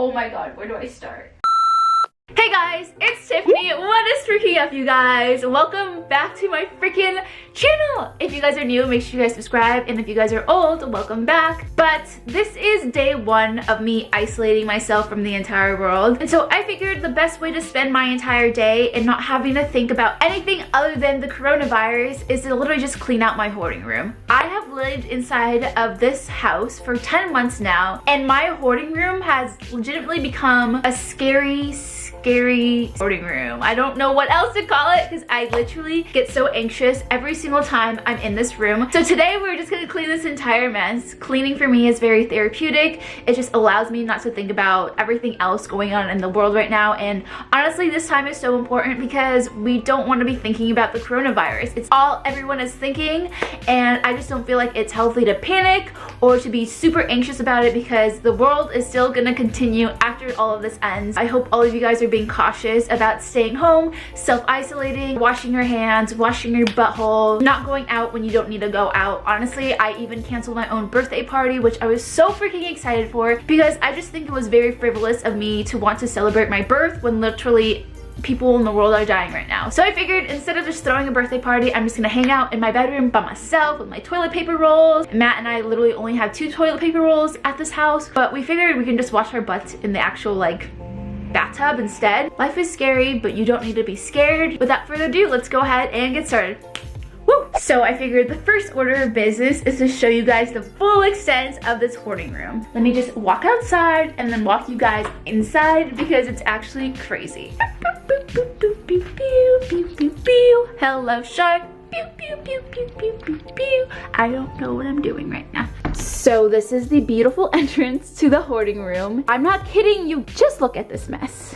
Oh my god, where do I start? Hey guys, it's Tiffany. What is freaking up, you guys? Welcome back to my freaking channel. If you guys are new, make sure you guys subscribe, and if you guys are old, welcome back. But this is day one of me isolating myself from the entire world, and so I figured the best way to spend my entire day and not having to think about anything other than the coronavirus is to literally just clean out my hoarding room. I have lived inside of this house for 10 months now, and my hoarding room has legitimately become a scary hoarding room. I don't know what else to call it because I literally get so anxious every single time I'm in this room. So today we're just gonna clean this entire mess. Cleaning for me is very therapeutic. It just allows me not to think about everything else going on in the world right now. And honestly, this time is so important because we don't want to be thinking about the coronavirus. It's all everyone is thinking, and I just don't feel like it's healthy to panic or to be super anxious about it because the world is still gonna continue after all of this ends. I hope all of you guys are being cautious about staying home, self-isolating, washing your hands, washing your butthole, not going out when you don't need to go out. Honestly, I even canceled my own birthday party, which I was so freaking excited for because I just think it was very frivolous of me to want to celebrate my birth when literally people in the world are dying right now. So I figured instead of just throwing a birthday party, I'm just gonna hang out in my bedroom by myself with my toilet paper rolls. Matt and I literally only have 2 toilet paper rolls at this house, but we figured we can just wash our butts in the actual like bathtub instead. Life is scary, but you don't need to be scared. Without further ado, let's go ahead and get started. Woo! So I figured the first order of business is to show you guys the full extent of this hoarding room. Let me just walk outside and then walk you guys inside because it's actually crazy. Hello, shark. Pew, pew, pew, pew, pew, pew, pew. I don't know what I'm doing right now. So this is the beautiful entrance to the hoarding room. I'm not kidding you, just look at this mess.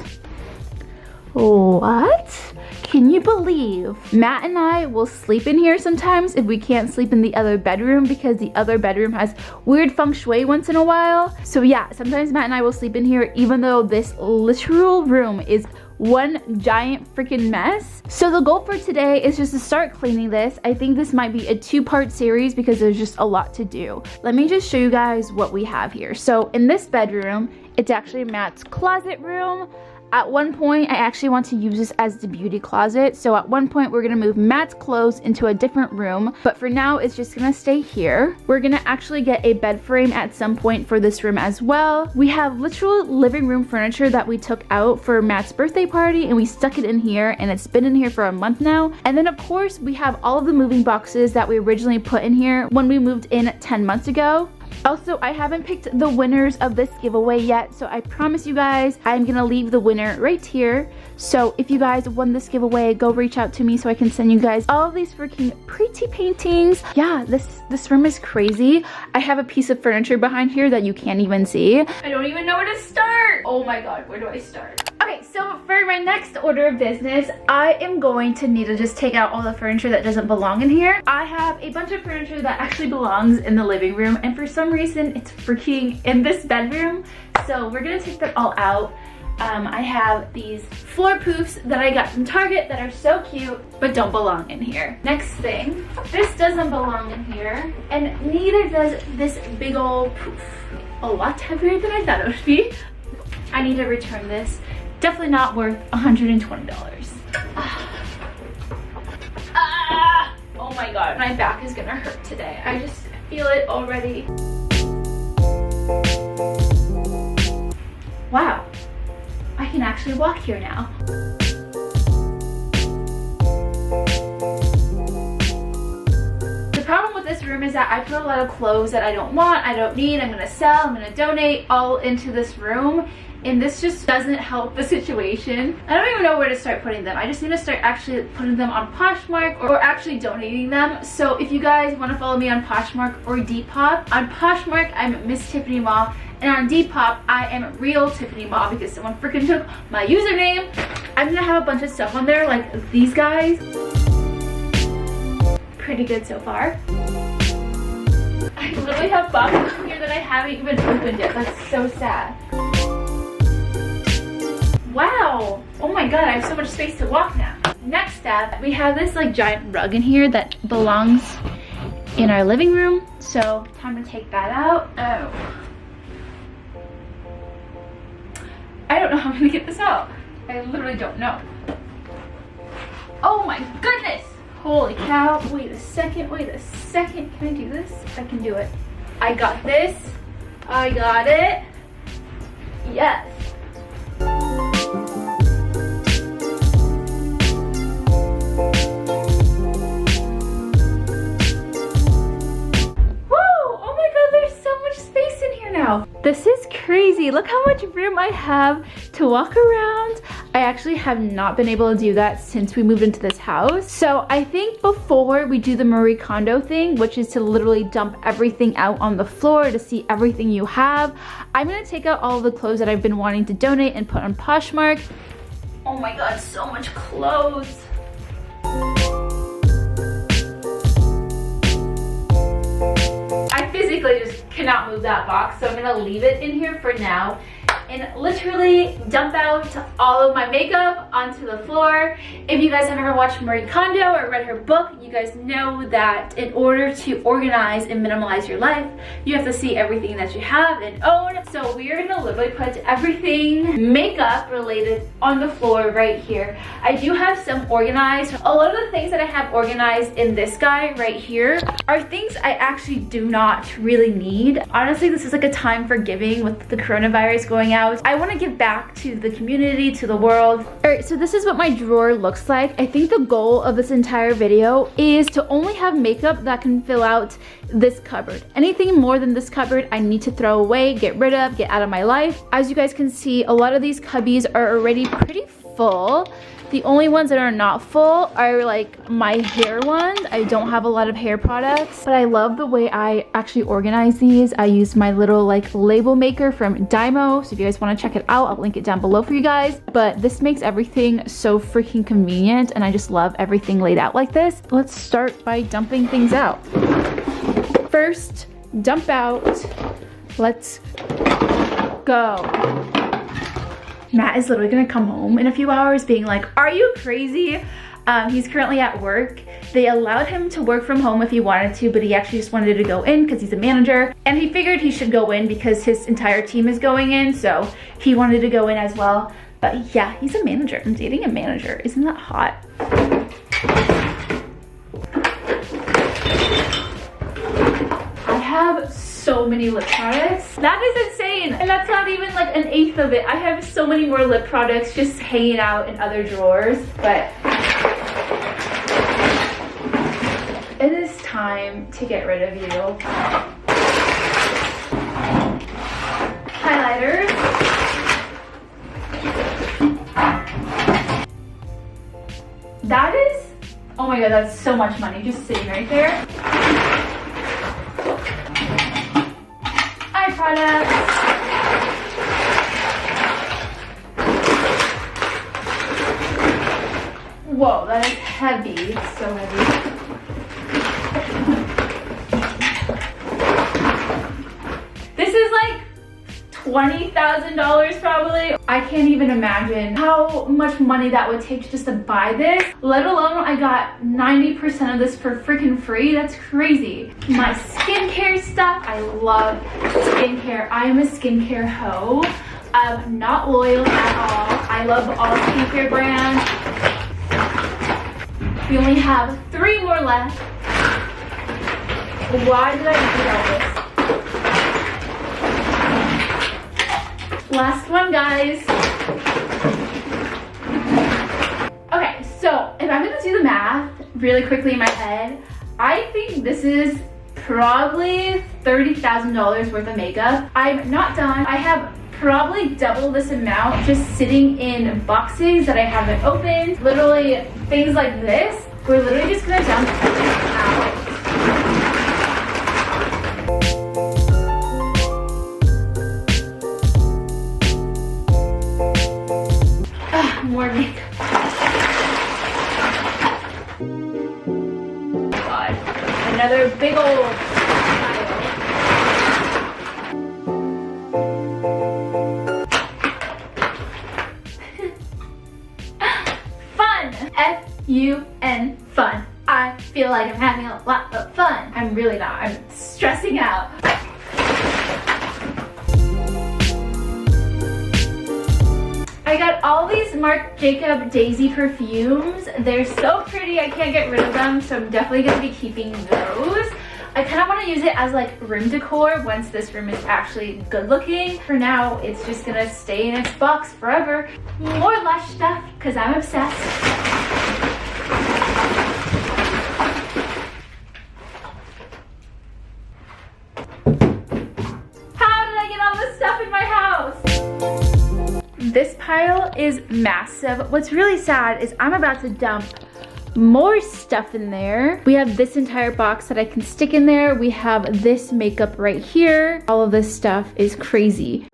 What? Can you believe Matt and I will sleep in here sometimes if we can't sleep in the other bedroom because the other bedroom has weird feng shui once in a while. So yeah, sometimes Matt and I will sleep in here even though this literal room is one giant freaking mess. So the goal for today is just to start cleaning this. I think this might be a 2-part series because there's just a lot to do. Let me just show you guys what we have here. So in this bedroom, it's actually Matt's closet room. At one point, I actually want to use this as the beauty closet. So at one point, we're gonna move Matt's clothes into a different room, but for now, it's just gonna stay here. We're gonna actually get a bed frame at some point for this room as well. We have literal living room furniture that we took out for Matt's birthday party and we stuck it in here, and it's been in here for a month now. And then of course, we have all of the moving boxes that we originally put in here when we moved in 10 months ago. Also, I haven't picked the winners of this giveaway yet, so I promise you guys I'm gonna leave the winner right here. So if you guys won this giveaway, go reach out to me so I can send you guys all of these freaking pretty paintings. Yeah, this room is crazy. I have a piece of furniture behind here that you can't even see. I don't even know where to start. Oh my god, where do I start? Okay, so for my next order of business, I am going to need to just take out all the furniture that doesn't belong in here. I have a bunch of furniture that actually belongs in the living room, and for some reason, it's freaking in this bedroom. So we're gonna take that all out. I have these floor poofs that I got from Target that are so cute, but don't belong in here. Next thing, this doesn't belong in here, and neither does this big old poof. A lot heavier than I thought it would be. I need to return this. Definitely not worth $120. Oh my god, my back is gonna hurt today. I just feel it already. Wow, I can actually walk here now. The problem with this room is that I put a lot of clothes that I don't want, I don't need, I'm gonna sell, I'm gonna donate all into this room. And this just doesn't help the situation. I don't even know where to start putting them. I just need to start actually putting them on Poshmark or actually donating them. So if you guys want to follow me on Poshmark or Depop, on Poshmark I'm MissTiffanyMa, and on Depop I am Real Tiffany Ma because someone freaking took my username. I'm gonna have a bunch of stuff on there like these guys. Pretty good so far. I literally have boxes in here that I haven't even opened yet. That's so sad. Wow, oh my god, I have so much space to walk now. Next step, we have this like giant rug in here that belongs in our living room. So time to take that out. Oh. know how I'm gonna get this out. I literally don't know. Oh my goodness! Holy cow. Wait a second. Can I do this? I can do it. I got this. I got it. Yes. Now. This is crazy. Look how much room I have to walk around. I actually have not been able to do that since we moved into this house. So I think before we do the Marie Kondo thing, which is to literally dump everything out on the floor to see everything you have, I'm gonna take out all of the clothes that I've been wanting to donate and put on Poshmark. Oh my god, so much clothes. I physically just cannot move that box, so I'm gonna leave it in here for now and literally dump out all of my makeup onto the floor. If you guys have ever watched Marie Kondo or read her book, you guys know that in order to organize and minimalize your life, you have to see everything that you have and own. So we are gonna literally put everything makeup related on the floor right here. I do have some organized. A lot of the things that I have organized in this guy right here are things I actually do not really need. Honestly, this is like a time for giving with the coronavirus going out. I want to give back to the community, to the world. All right, so this is what my drawer looks like. I think the goal of this entire video is to only have makeup that can fill out this cupboard. Anything more than this cupboard, I need to throw away, get rid of, get out of my life. As you guys can see, a lot of these cubbies are already pretty full. The only ones that are not full are like my hair ones. I don't have a lot of hair products, but I love the way I actually organize these. I use my little like label maker from Dymo. So if you guys want to check it out, I'll link it down below for you guys. But this makes everything so freaking convenient and I just love everything laid out like this. Let's start by dumping things out. First, dump out. Let's go. Matt is literally gonna come home in a few hours being like, are you crazy? He's currently at work. They allowed him to work from home if he wanted to, but he actually just wanted to go in because he's a manager. And he figured he should go in because his entire team is going in, so he wanted to go in as well. But yeah, he's a manager. I'm dating a manager. Isn't that hot? I have so many lip products. That is insane. And that's not even like an eighth of it. I have so many more lip products just hanging out in other drawers. But it is time to get rid of you. Highlighters. That is, oh my god, that's so much money just sitting right there. Eye products. Whoa, that is heavy. It's so heavy. This is like $20,000 probably. I can't even imagine how much money that would take just to buy this, let alone I got 90% of this for freaking free. That's crazy. My skincare stuff, I love skincare. I am a skincare hoe. Not loyal at all. I love all skincare brands. We only have 3 more left. Why did I do all this? Last one, guys. Okay, so if I'm gonna do the math really quickly in my head, I think this is probably $30,000 worth of makeup. I'm not done. I have probably double this amount just sitting in boxes that I haven't opened. Literally things like this. We're literally just gonna dump everything out. More makeup. God, another big old pile. Fun! F-U-N, fun. I feel like I'm having a lot of fun. I'm really not. I'm stressing out. Marc Jacob Daisy perfumes. They're so pretty, I can't get rid of them, so I'm definitely gonna be keeping those. I kind of want to use it as like room decor once this room is actually good looking. For now, it's just gonna stay in its box forever. More Lush stuff, because I'm obsessed. How did I get all this stuff in my house? This pile is massive. What's really sad is I'm about to dump more stuff in there. We have this entire box that I can stick in there. We have this makeup right here. All of this stuff is crazy.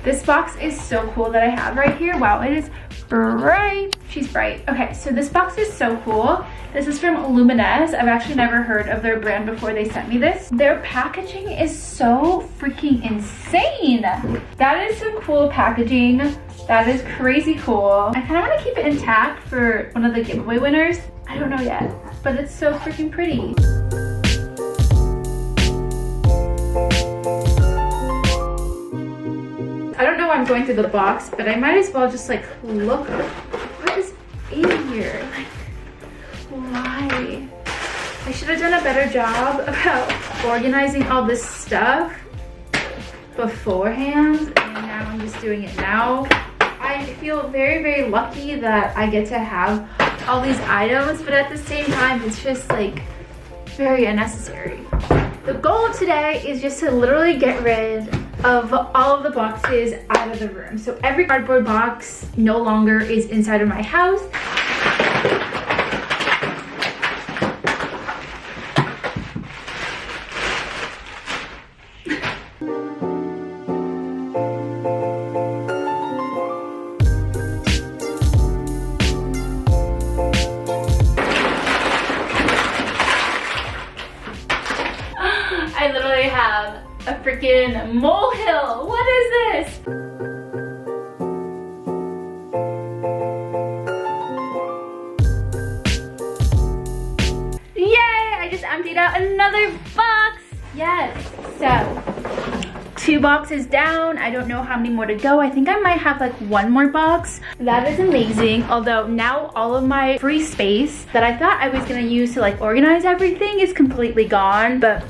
This box is so cool that I have right here. Wow, it is bright. She's bright. Okay, so this box is so cool. This is from Luminez. I've actually never heard of their brand before they sent me this. Their packaging is so freaking insane. That is some cool packaging. That is crazy cool. I kind of want to keep it intact for one of the giveaway winners. I don't know yet, but it's so freaking pretty. I don't know why I'm going through the box, but I might as well just like look. What is in here? Like, why? I should have done a better job about organizing all this stuff beforehand, and now I'm just doing it now. I feel very, very lucky that I get to have all these items, but at the same time, it's just like very unnecessary. The goal of today is just to literally get rid of all of the boxes out of the room. So every cardboard box no longer is inside of my house. I literally have a freaking molehill. What is this? Yay! I just emptied out another box. Yes. So 2 boxes down. I don't know how many more to go. I think I might have like 1 more box. That is amazing. Although now all of my free space that I thought I was gonna use to like organize everything is completely gone. But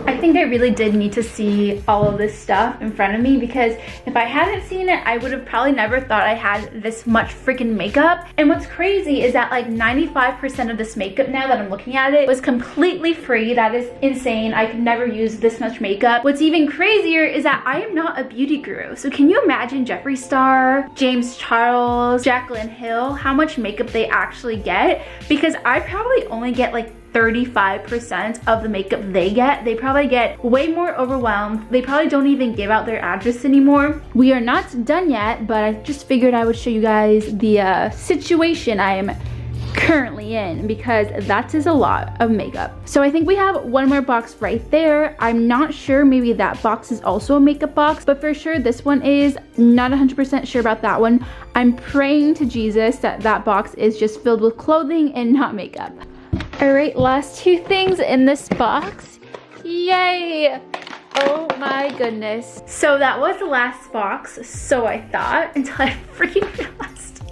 I think I really did need to see all of this stuff in front of me, because if I hadn't seen it, I would have probably never thought I had this much freaking makeup. And what's crazy is that like 95% of this makeup, now that I'm looking at it, was completely free. That is insane. I could never use this much makeup. What's even crazier is that I am not a beauty guru. So can you imagine Jeffree Star, James Charles, Jaclyn Hill, how much makeup they actually get? Because I probably only get like 35% of the makeup they get. They probably get way more overwhelmed. They probably don't even give out their address anymore. We are not done yet, but I just figured I would show you guys the situation I am currently in, because that is a lot of makeup. So I think we have 1 more box right there. I'm not sure, maybe that box is also a makeup box, but for sure this one is. Not 100% sure about that one. I'm praying to Jesus that that box is just filled with clothing and not makeup. All right, last 2 things in this box. Yay! Oh my goodness. So that was the last box, so I thought, until I freaking realized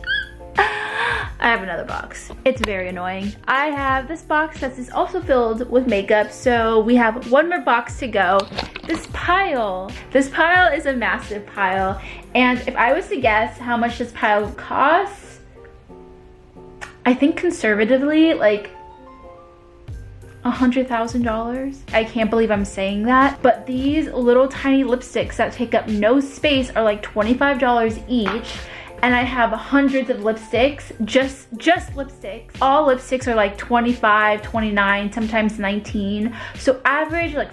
I have another box. It's very annoying. I have this box that is also filled with makeup, so we have 1 more box to go. This pile is a massive pile, and if I was to guess how much this pile costs, I think conservatively, like $100,000. I can't believe I'm saying that, but these little tiny lipsticks that take up no space are like $25 each, and I have hundreds of lipsticks, just lipsticks. All lipsticks are like 25, 29, sometimes 19, so average like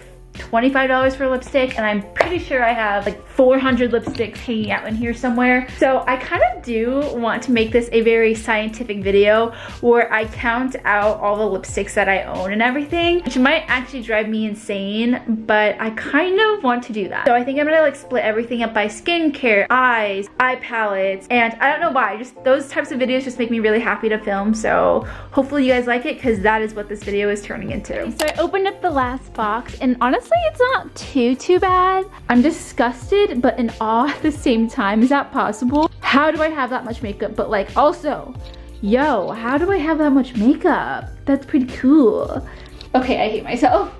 $25 for lipstick, and I'm pretty sure I have like 400 lipsticks hanging out in here somewhere. So I kind of do want to make this a very scientific video where I count out all the lipsticks that I own and everything, which might actually drive me insane, but I kind of want to do that. So I think I'm gonna like split everything up by skincare, eyes, eye palettes, and I don't know why, just those types of videos just make me really happy to film. So hopefully you guys like it, because that is what this video is turning into. So I opened up the last box, and honestly it's not too bad. I'm disgusted but in awe at the same time. Is that possible? How do I have that much makeup? But like also, yo, how do I have that much makeup? That's pretty cool. Okay, I hate myself.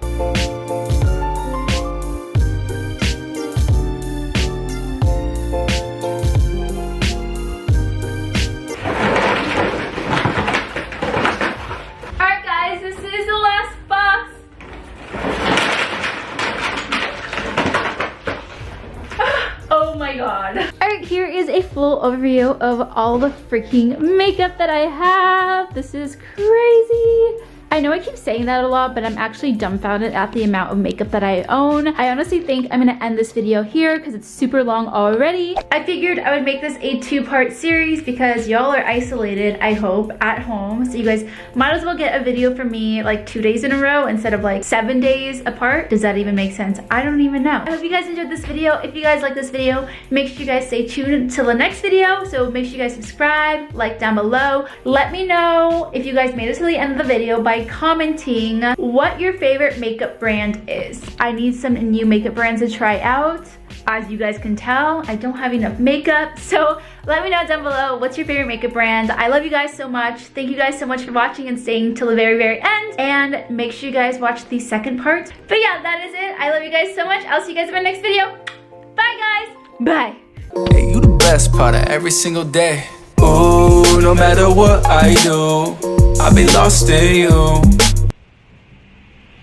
Alright guys, this is the last box. Oh my god. Alright, here is a full overview of all the freaking makeup that I have. This is crazy. I know I keep saying that a lot, but I'm actually dumbfounded at the amount of makeup that I own. I honestly think I'm gonna end this video here because it's super long already. I figured I would make this a 2-part series because y'all are isolated, I hope, at home. So you guys might as well get a video from me like 2 days in a row instead of like 7 days apart. Does that even make sense? I don't even know. I hope you guys enjoyed this video. If you guys like this video, make sure you guys stay tuned until the next video. So make sure you guys subscribe, like down below. Let me know if you guys made it to the end of the video by commenting what your favorite makeup brand is. I need some new makeup brands to try out. As you guys can tell, I don't have enough makeup, so let me know down below what's your favorite makeup brand. I love you guys so much. Thank you guys so much for watching and staying till the very end, and make sure you guys watch the second part. But yeah, that is it. I love you guys so much. I'll see you guys in my next video. Bye guys. Bye. Hey, you the best part of every single day. Ooh, no matter what I do, I'll be lost in you.